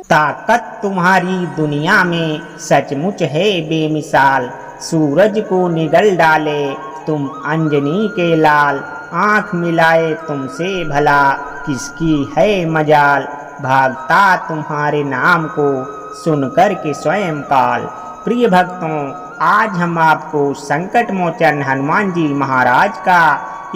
ताकत तुम्हारी दुनिया में सचमुच है बेमिसाल। सूरज को निगल डाले तुम अंजनी के लाल। आँख मिलाए तुमसे भला किसकी है मजाल। भागता तुम्हारे नाम को सुनकर के स्वयं काल। प्रिय भक्तों, आज हम आपको संकट मोचन हनुमान जी महाराज का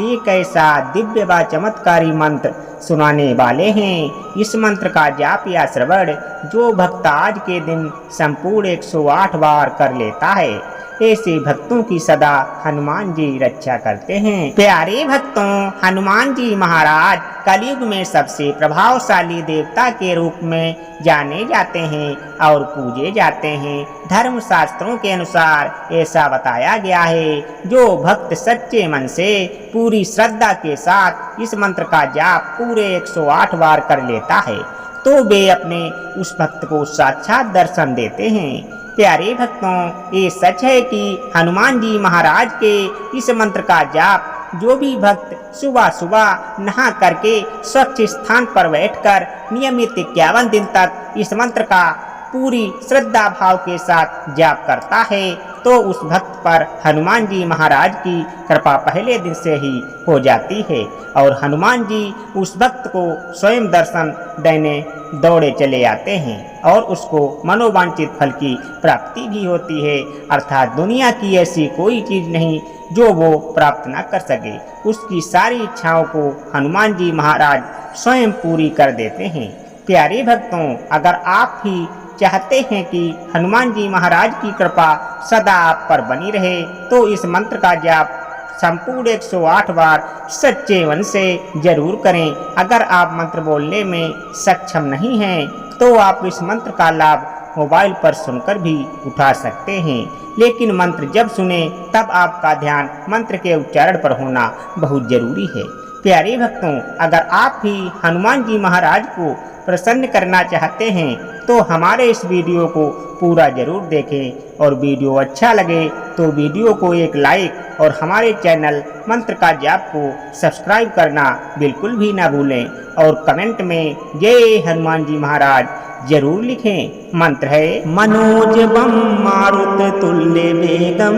एक ऐसा दिव्य व चमत्कारी मंत्र सुनाने वाले हैं। इस मंत्र का जाप या श्रवण जो भक्त आज के दिन संपूर्ण 108 बार कर लेता है, ऐसे भक्तों की सदा हनुमान जी रक्षा करते हैं। प्यारे भक्तों, हनुमान जी महाराज कलयुग में सबसे प्रभावशाली देवता के रूप में जाने जाते हैं और पूजे जाते हैं। धर्म शास्त्रों के अनुसार ऐसा बताया गया है, जो भक्त सच्चे मन से पूरी श्रद्धा के साथ इस मंत्र का जाप पूरे 108 बार कर लेता है, तो वे अपने उस भक्त को साक्षात दर्शन देते हैं। प्यारे भक्तों, ये सच है कि हनुमान जी महाराज के इस मंत्र का जाप जो भी भक्त सुबह सुबह नहा करके स्वच्छ स्थान पर बैठकर नियमित 51 दिन तक इस मंत्र का पूरी श्रद्धा भाव के साथ जाप करता है, तो उस भक्त पर हनुमान जी महाराज की कृपा पहले दिन से ही हो जाती है और हनुमान जी उस भक्त को स्वयं दर्शन देने दौड़े चले आते हैं और उसको मनोवांछित फल की प्राप्ति भी होती है। अर्थात दुनिया की ऐसी कोई चीज़ नहीं जो वो प्राप्त न कर सके। उसकी सारी इच्छाओं को हनुमान जी महाराज स्वयं पूरी कर देते हैं। प्यारे भक्तों, अगर आप भी चाहते हैं कि हनुमान जी महाराज की कृपा सदा आप पर बनी रहे, तो इस मंत्र का जाप संपूर्ण 108 बार सच्चे मन से जरूर करें। अगर आप मंत्र बोलने में सक्षम नहीं हैं, तो आप इस मंत्र का लाभ मोबाइल पर सुनकर भी उठा सकते हैं, लेकिन मंत्र जब सुने तब आपका ध्यान मंत्र के उच्चारण पर होना बहुत जरूरी है। प्यारे भक्तों, अगर आप भी हनुमान जी महाराज को प्रसन्न करना चाहते हैं, तो हमारे इस वीडियो को पूरा जरूर देखें और वीडियो अच्छा लगे तो वीडियो को एक लाइक और हमारे चैनल मंत्र का जाप को सब्सक्राइब करना बिल्कुल भी ना भूलें और कमेंट में जय हनुमान जी महाराज जरूर लिखें। मंत्र है मनोजवम मारुत तुल्य वेगम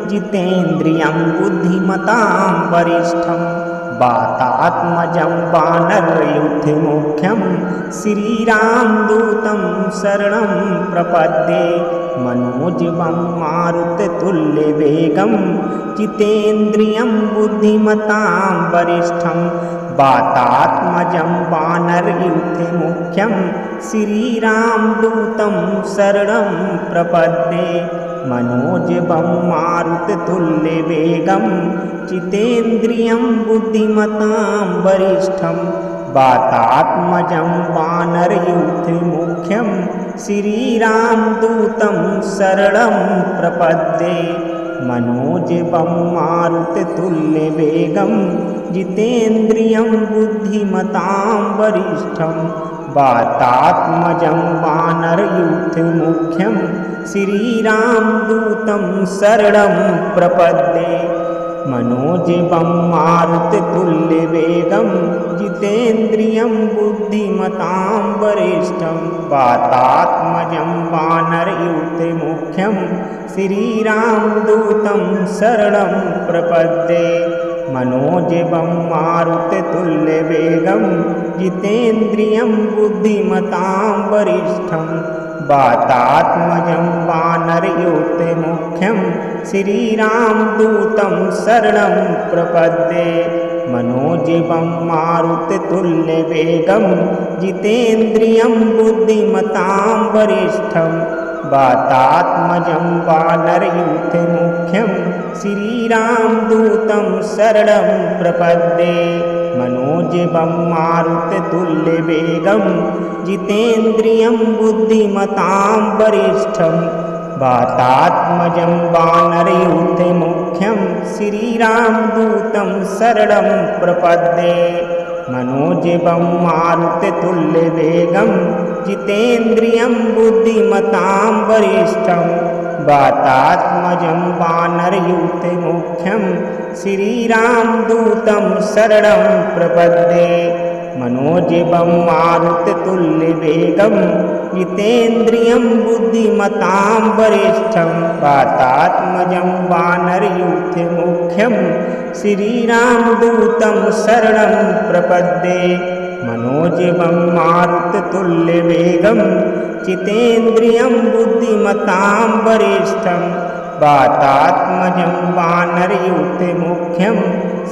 जितेन्द्रियं बुद्धिमतां वरिष्ठम वातात्मजं वानरयूथमुख्यं श्रीरामदूतं शरणं प्रपद्ये। मनोजवं मारुततुल्यवेगं जितेन्द्रियं बुद्धिमतां वरिष्ठं वातात्मजं वानरयूथमुख्यं श्रीरामदूतं शरणं प्रपद्ये। मनोजवं मारुततुल्यवेगं जितेन्द्रियं बुद्धिमतां वरिष्ठं वातात्मजं वानरयूथमुख्यं श्रीरामदूतं शरणं प्रपद्ये। मनोजवं मारुततुल्यवेगं जितेन्द्रियं बुद्धिमतां वरिष्ठं वातात्मजं वानरयूथमुख्यं श्रीरामदूतं शरणं प्रपद्ये। मनोजवं मारुततुल्यवेगं जितेन्द्रियं बुद्धिमतां वरिष्ठं वातात्मजं वानरयूथमुख्यं श्रीरामदूतं शरणं प्रपद्ये। मनोजवं मारुततुल्यवेगं जितेन्द्रियं बुद्धिमतां वरिष्ठं वातात्मजं वानरयूथमुख्यं श्रीरामदूतं शरणं प्रपद्ये। मनोजवं मारुततुल्यवेगं जितेन्द्रियं बुद्धिमतां वरिष्ठं वातात्मजं वानरयूथमुख्यं श्रीरामदूतं शरणं प्रपद्ये। मनोजवं मारुततुल्यवेगं जितेन्द्रियं बुद्धिमतां वरिष्ठं वातात्मजं वानरयूथमुख्यं श्रीरामदूतं शरणं प्रपद्ये। मनोजवं मारुततुल्यवेगं जितेन्द्रियं बुद्धिमतां वरिष्ठं वातात्मजं वानरयूथमुख्यं श्रीरामदूतं शरणं प्रपद्ये। मनोजवं मारुततुल्यवेगं जितेन्द्रियं बुद्धिमतां वरिष्ठं वातात्मजं वानरयूथमुख्यं श्रीरामदूतं शरणं प्रपद्ये मनोजवं मारुततुल्यवेगं जितेन्द्रियं बुद्धिमतां वरिष्ठं वातात्मजं वानरयूथमुख्यं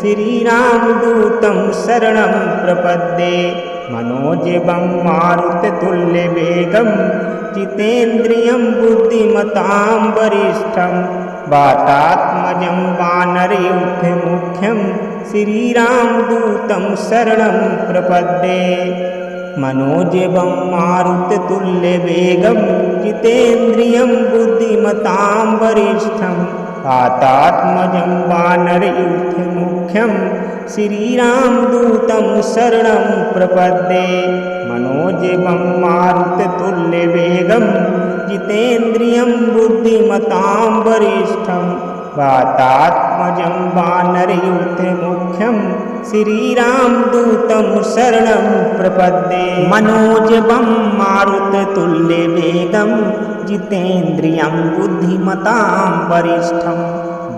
श्रीरामदूतं शरणं प्रपद्ये मनोजवं मारुततुल्यवेगं जितेन्द्रियं बुद्धिमतां वरिष्ठं वातात्मजं वानरयूथमुख्यं श्रीरामदूतं शरणं प्रपद्ये मनोजवं मारुततुल्यवेगं जितेन्द्रियं बुद्धिमतां वरिष्ठं वातात्मजं वानरयूथमुख्यं श्रीरामदूतं शरणं प्रपद्ये मनोजवं मारुततुल्यवेगं जितेन्द्रियं बुद्धिमतां वरिष्ठं वातात्मजं वानरयूथमुख्यं श्रीरामदूतं शरणं प्रपद्ये मनोजवं मारुततुल्यवेगं जितेन्द्रियं बुद्धिमतां वरिष्ठं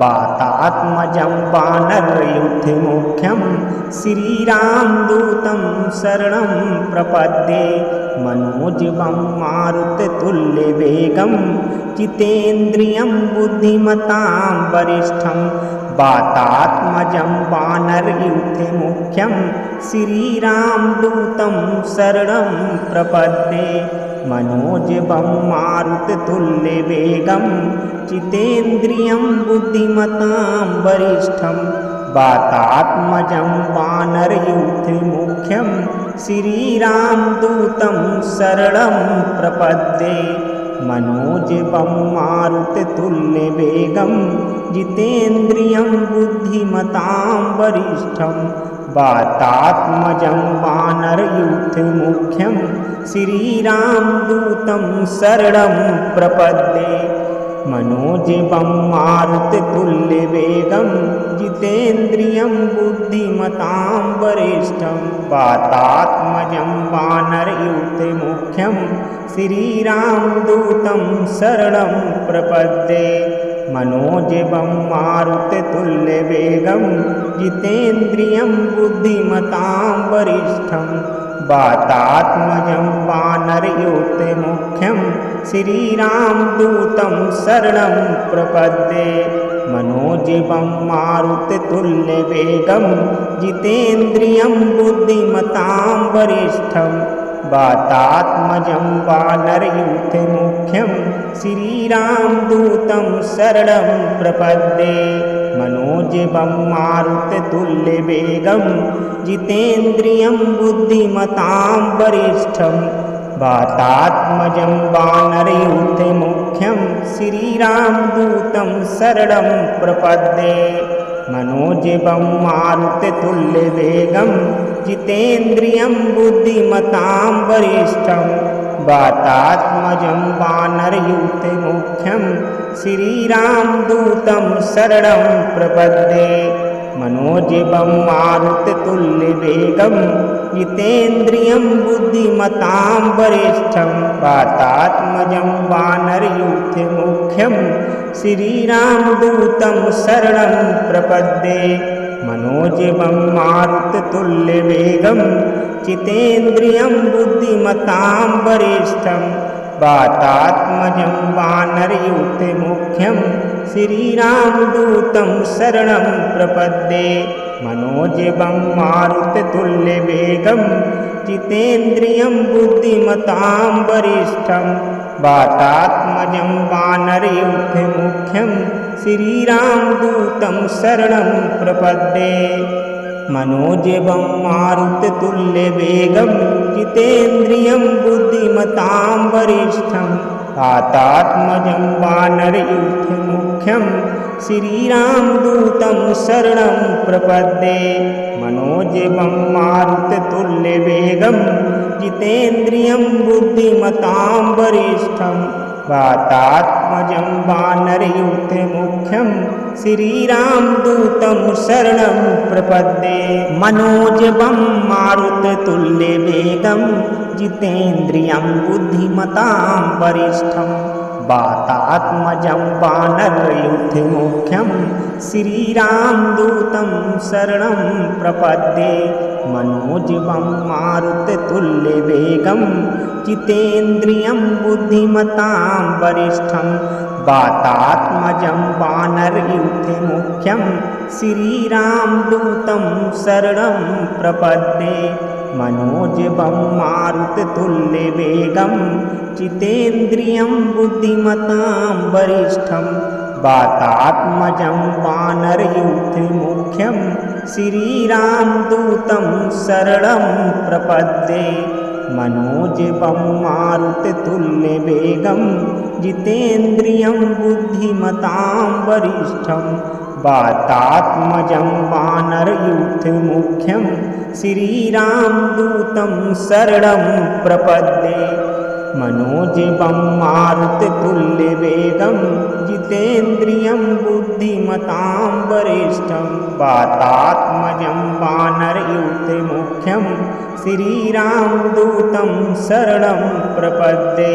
वातात्मजं वानरयूथमुख्यं श्रीरामदूतं शरणं प्रपद्ये मनोजवं मारुततुल्यवेगं जितेन्द्रियं बुद्धिमतां वरिष्ठं वातात्मजं वानरयूथमुख्यं श्रीरामदूतं शरणं प्रपद्ये मनोजवं मारुततुल्यवेगं जितेन्द्रियं बुद्धिमतां वरिष्ठं वातात्मजं वानरयूथमुख्यं श्रीरामदूतं शरणं प्रपद्ये मनोजवं मारुततुल्यवेगं जितेन्द्रियं बुद्धिमतां वरिष्ठं वातात्मजं वानरयूथमुख्यं श्रीरामदूतं शरणं प्रपद्ये मनोजवं मारुततुल्यवेगं जितेन्द्रियं बुद्धिमतां वरिष्ठं वातात्मजं वानरयूथमुख्यं श्रीरामदूतं शरणं प्रपद्ये मनोजवं मारुततुल्यवेगं जितेन्द्रियं बुद्धिमतां वरिष्ठं वातात्मजं वानरयूथमुख्यं श्रीरामदूतं शरणं प्रपद्ये मनोजवं मारुततुल्यवेगं जितेन्द्रियं बुद्धिमतां वरिष्ठं वातात्मजं वानरयूथमुख्यं श्रीरामदूतं शरणं प्रपद्ये मनोजवं मारुततुल्यवेगं जितेन्द्रियं बुद्धिमतां वरिष्ठं वातात्मजं वानरयूथमुख्यं श्रीरामदूतं शरणं प्रपद्ये मनोजवं मारुततुल्यवेगं जितेन्द्रियं बुद्धिमतां वरिष्ठं वातात्मजं वानरयूथमुख्यं श्रीरामदूतं शरणं प्रपद्ये मनोजवं मारुततुल्यवेगं जितेन्द्रियं बुद्धिमतां वरिष्ठं वातात्मजं वानरयूथमुख्यं श्रीरामदूतं शरणं प्रपद्ये मनोजवं मारुततुल्यवेगं जितेन्द्रियं बुद्धिमतां वरिष्ठं वातात्मजं वानरयूथमुख्यं श्रीरामदूतं शरणं प्रपद्ये मनोजवं मारुततुल्यवेगं जितेन्द्रियं बुद्धिमतां वरिष्ठं वातात्मजं वानरयूथमुख्यं श्रीरामदूतं शरणं प्रपद्ये मनोजवं मारुततुल्यवेगं जितेन्द्रियं बुद्धिमतां वरिष्ठं वातात्मजं वानरयूथमुख्यं श्रीरामदूतं शरणं प्रपद्ये मनोजवं मारुततुल्यवेगं जितेन्द्रियं बुद्धिमतां वरिष्ठं वातात्मजं वानरयूथमुख्यं श्रीरामदूतं शरणं प्रपद्ये मनोजवं मारुततुल्यवेगं जितेन्द्रियं बुद्धिमतां वरिष्ठं वातात्मजं वानरयूथमुख्यं श्रीरामदूतं शरणं प्रपद्ये मनोजवं मारुततुल्यवेगं जितेन्द्रियं बुद्धिमतां वरिष्ठं वातात्मजं वानरयूथमुख्यं श्रीरामदूतं शरणं प्रपद्ये मनोजवं मारुततुल्यवेगं जितेन्द्रियं बुद्धिमतां वरिष्ठं वातात्मजं वानरयूथमुख्यं श्रीरामदूतं शरणं प्रपद्ये मनोजवं मारुततुल्यवेगं जितेन्द्रियं बुद्धिमतां वरिष्ठं वातात्मजं वानरयूथमुख्यं श्रीरामदूतं शरणं प्रपद्ये मनोजवं मारुततुल्यवेगं जितेन्द्रियं बुद्धिमतां वरिष्ठं वातात्मजं वानरयूथमुख्यं श्रीरामदूतं शरणं प्रपद्ये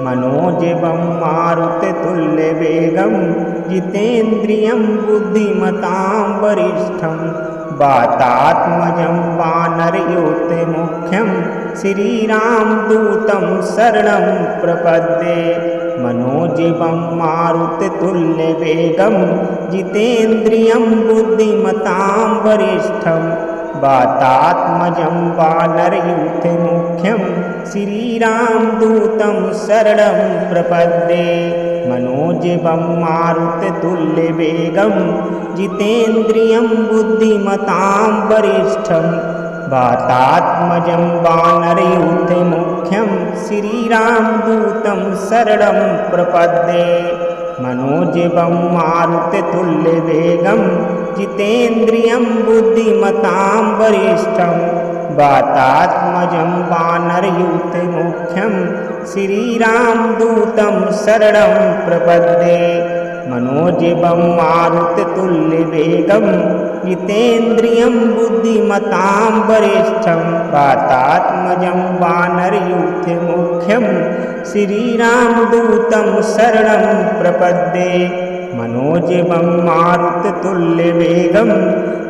मनोजवं मारुततुल्यवेगं जितेन्द्रियं बुद्धिमतां वरिष्ठं वातात्मजं वानरयूथमुख्यं श्रीरामदूतं शरणं प्रपद्ये मनोजवं मारुततुल्यवेगं जितेन्द्रियं बुद्धिमतां वरिष्ठं वातात्मजं वानरयूथमुख्यं श्रीरामदूतं शरणं प्रपद्ये मनोजवं मारुततुल्यवेगं जितेन्द्रियं बुद्धिमतां वरिष्ठं वातात्मजं वानरयूथमुख्यं श्रीरामदूतं शरणं प्रपद्ये मनोजवं मारुततुल्यवेगं जितेन्द्रियं बुद्धिमतां वरिष्ठं वातात्मजं वानरयूथमुख्यं श्रीरामदूतं शरणं प्रपद्ये मनोजवं मारुततुल्यवेगं जितेन्द्रियं बुद्धिमतां वरिष्ठं वातात्मजं वानरयूथमुख्यं श्रीरामदूतं शरणं प्रपद्ये मनोजवं मारुततुल्यवेगं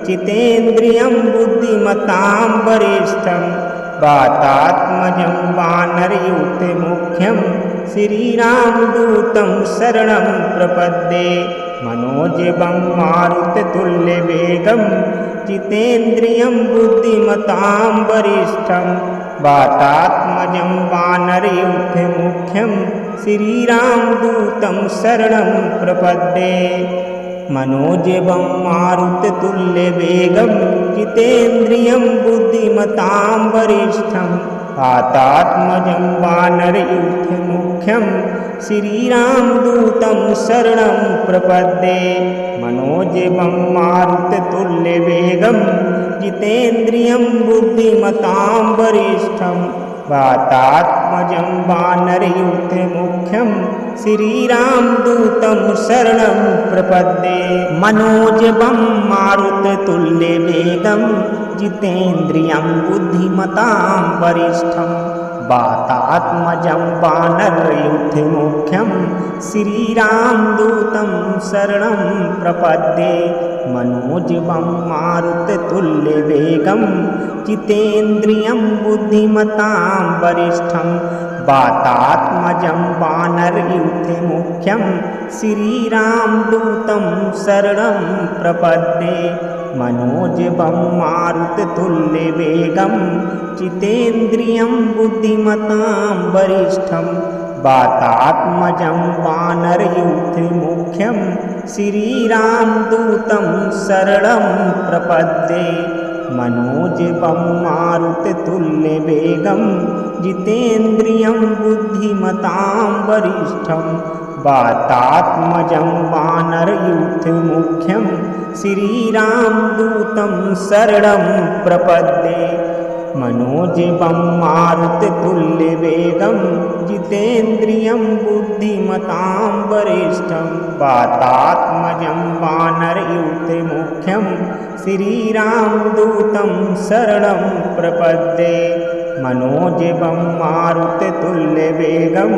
जितेन्द्रियं बुद्धिमतां वरिष्ठं वातात्मजं वानरयूथमुख्यं श्रीरामदूतं शरणं प्रपद्ये मनोजवं मारुततुल्यवेगं जितेन्द्रियं बुद्धिमतां वरिष्ठं वातात्मजं वानरयूथमुख्यं श्रीरामदूतं शरणं प्रपद्ये मनोजवं मारुततुल्यवेगं जितेन्द्रियं बुद्धिमतां वरिष्ठं वातात्मजं वानरयूथमुख्यं श्रीरामदूतं शरणं प्रपद्ये मनोजवं मारुततुल्यवेगं जितेन्द्रियं बुद्धिमतां वरिष्ठं वातात्मजं वानरयूथमुख्यं श्रीरामदूतं शरणं प्रपद्ये मनोजवं मारुततुल्यवेगं जितेन्द्रियं बुद्धिमतां वरिष्ठं वातात्मजं वानरयूथमुख्यं श्रीरामदूतं शरणं प्रपद्ये मनोजवं मारुततुल्यवेगं जितेन्द्रियं बुद्धिमतां वरिष्ठं वातात्मजं वानरयूथमुख्यं श्रीरामदूतं शरणं प्रपद्ये मनोजवं मारुततुल्यवेगं जितेन्द्रियं बुद्धिमतां वरिष्ठं वातात्मजं वानरयूथमुख्यं श्रीरामदूतं शरणं प्रपद्ये मनोजवं मारुततुल्यवेगं जितेन्द्रियं बुद्धिमतां वरिष्ठं वातात्मजं वानरयूथमुख्यं श्रीरामदूतं शरणं प्रपद्ये मनोजवं मारुततुल्यवेगं जितेन्द्रियं बुद्धिमतां वरिष्ठं वातात्मजं वानरयूथमुख्यं श्रीरामदूतं शरणं प्रपद्ये। मनोजवं मारुततुल्यवेगं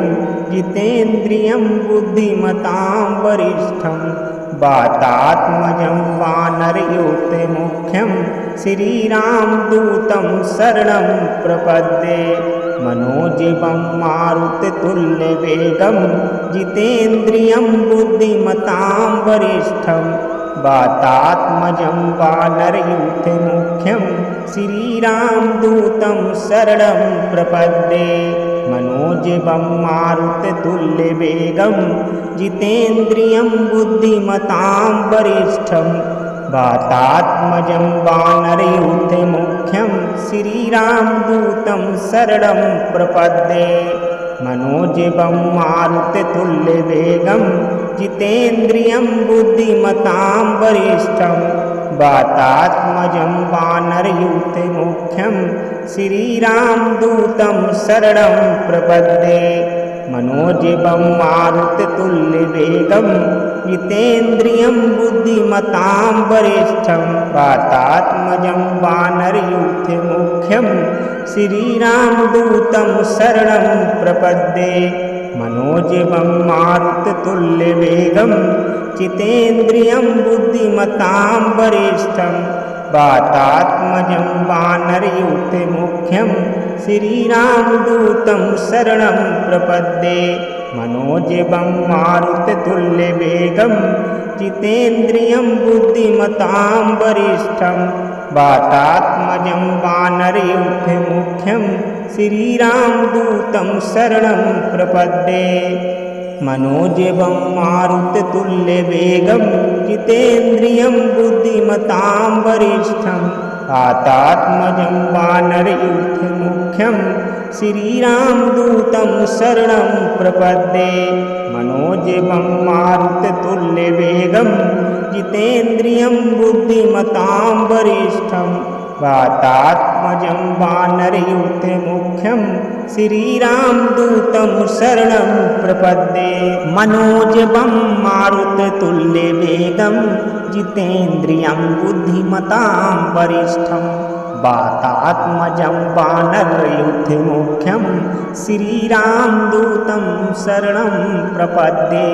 जितेन्द्रियं बुद्धिमतां वरिष्ठं वातात्मजं वानरयूथमुख्यं श्रीरामदूतं शरणं प्रपद्ये। मनोजवं मारुततुल्यवेगं जितेन्द्रियं बुद्धिमतां वरिष्ठं वातात्मजं वानरयूथमुख्यं श्रीरामदूतं शरणं प्रपद्ये। मनोजवं मारुततुल्यवेगं जितेन्द्रियं बुद्धिमतां वरिष्ठं वातात्मजं वानरयूथमुख्यं श्रीरामदूतं शरणं प्रपद्ये। मनोजवं मारुततुल्यवेगं जितेन्द्रियं बुद्धिमतां वरिष्ठं वातात्मजं वानरयूथमुख्यं श्रीरामदूतं शरणं प्रपद्ये। मनोजवं मारुततुल्यवेगं जितेन्द्रियं बुद्धिमतां वरिष्ठं वातात्मजं वानरयूथमुख्यं श्रीरामदूतं शरणं प्रपद्ये। मनोजवं मारुततुल्यवेगं जितेन्द्रियं बुद्धिमतां वरिष्ठं वातात्मजं वानरयूथमुख्यं श्रीरामदूतं शरणं प्रपद्ये। मनोजवं मारुततुल्यवेगं जितेन्द्रियं बुद्धिमतां वरिष्ठं वातात्मजं वानरयूथमुख्यं श्रीरामदूतं शरणं प्रपद्ये। मनोजवं मारुततुल्यवेगं जितेन्द्रियं बुद्धिमतां वरिष्ठं वातात्मजं वानरयूथमुख्यं श्रीरामदूतं शरणं प्रपद्ये। मनोजवं मारुततुल्यवेगं जितेन्द्रियं बुद्धिमतां वरिष्ठं वातात्मजं वानरयूथमुख्यं श्रीरामदूतं शरणं प्रपद्ये। मनोजवं मारुततुल्यवेगं जितेन्द्रियं बुद्धिमतां वरिष्ठं वातात्मजं वानरयूथमुख्यं श्रीरामदूतं शरणं प्रपद्ये।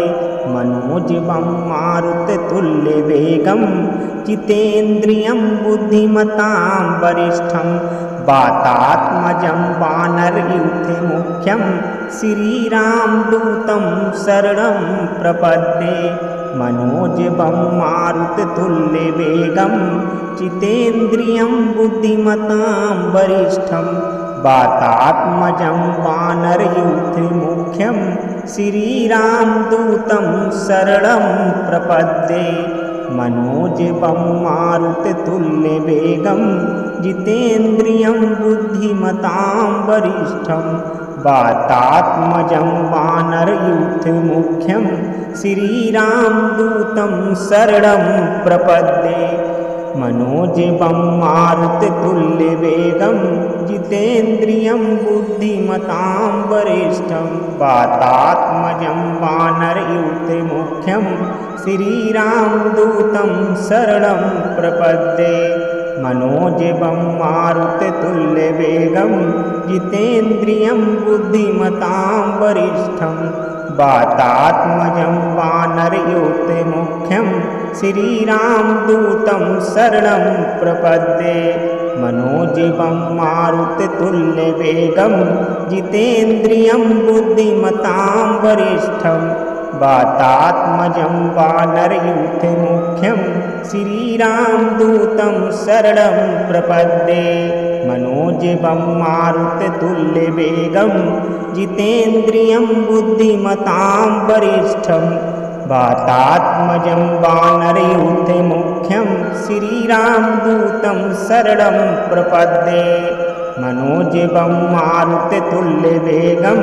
मनोजवं मारुततुल्यवेगं जितेन्द्रियं बुद्धिमतां वरिष्ठं वातात्मजं वानरयूथमुख्यं श्रीरामदूतं शरणं प्रपद्ये। मनोजवं मारुततुल्यवेगं जितेन्द्रियं बुद्धिमतां वरिष्ठं वातात्मजं वानरयूथमुख्यं श्रीरामदूतं शरणं प्रपद्ये। मनोजवं मारुततुल्यवेगं जितेन्द्रियं बुद्धिमतां वरिष्ठं वातात्मजं वानरयूथमुख्यं श्रीरामदूतं शरणं प्रपद्ये। मनोजवं मारुततुल्यवेगं जितेन्द्रियं बुद्धिमतां वरिष्ठं वातात्मजं वानरयूथमुख्यं श्रीरामदूतं शरणं प्रपद्ये। मनोजवं मारुततुल्यवेगं जितेन्द्रियं बुद्धिमतां वरिष्ठं वातात्मजं वानरयूथमुख्यं श्रीरामदूतं शरणं प्रपद्ये। मनोजवं मारुततुल्यवेगं जितेन्द्रियं बुद्धिमतां वरिष्ठं वातात्मजं वानरयूथमुख्यं श्रीरामदूतं शरणं प्रपद्ये। मनोजवं मारुततुल्यवेगं जितेन्द्रियं बुद्धिमतां वरिष्ठं वातात्मजं वानरयूथमुख्यं श्रीरामदूतं शरणं प्रपद्ये। मनोजवं मारुततुल्यवेगं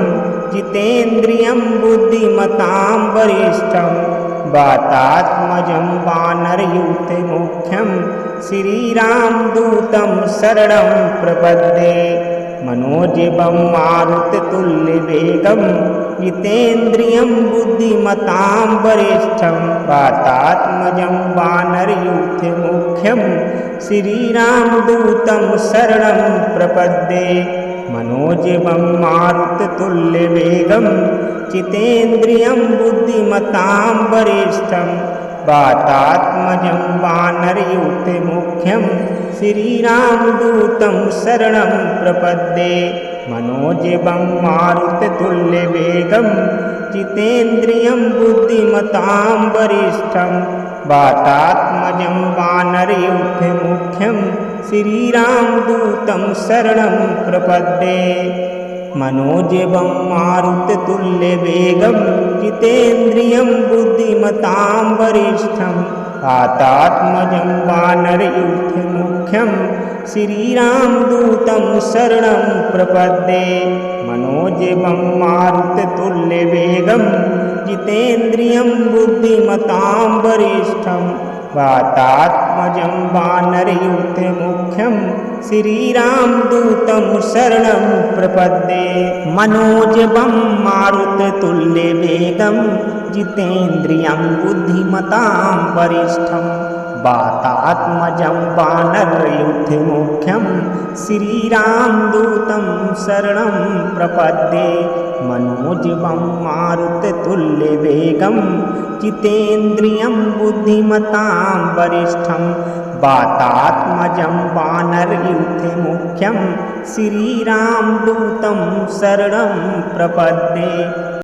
जितेन्द्रियं बुद्धिमतां वरिष्ठं वातात्मजं वानरयूथमुख्यं श्रीरामदूतं शरणं प्रपद्ये मनोजवं मारुततुल्यवेगं जितेन्द्रियं बुद्धिमतां वरिष्ठं वातात्मजं वानरयूथमुख्यं श्रीरामदूतं शरणं प्रपद्ये मनोजवं मारुततुल्यवेगं जितेन्द्रियं बुद्धिमतां वरिष्ठं वातात्मजं वानरयूथमुख्यं श्रीरामदूतं शरणं प्रपद्ये मनोजवं मारुततुल्यवेगं जितेन्द्रियं बुद्धिमतां वरिष्ठं वातात्मजं वानरयूथमुख्यं श्रीरामदूतं शरणं प्रपद्ये मनोजवं मारुततुल्यवेगं जितेन्द्रियं बुद्धिमतां वरिष्ठं वातात्मजं वानरयूथमुख्यं श्रीरामदूतं शरणं प्रपद्ये मनोजवं मारुततुल्यवेगं जितेन्द्रियं बुद्धिमतां वरिष्ठं वातात्मजं वानरयूथमुख्यं श्रीरामदूतं शरणं प्रपद्ये मनोजवं मारुततुल्यवेगं जितेन्द्रियं बुद्धिमतां वरिष्ठं वातात्मजं वानरयूथमुख्यं श्रीरामदूतं शरणं प्रपद्ये मनोजवं मारुततुल्यवेगं जितेन्द्रियं बुद्धिमतां वरिष्ठं वातात्मजं वानरयूथमुख्यं श्रीरामदूतं शरणं प्रपद्ये।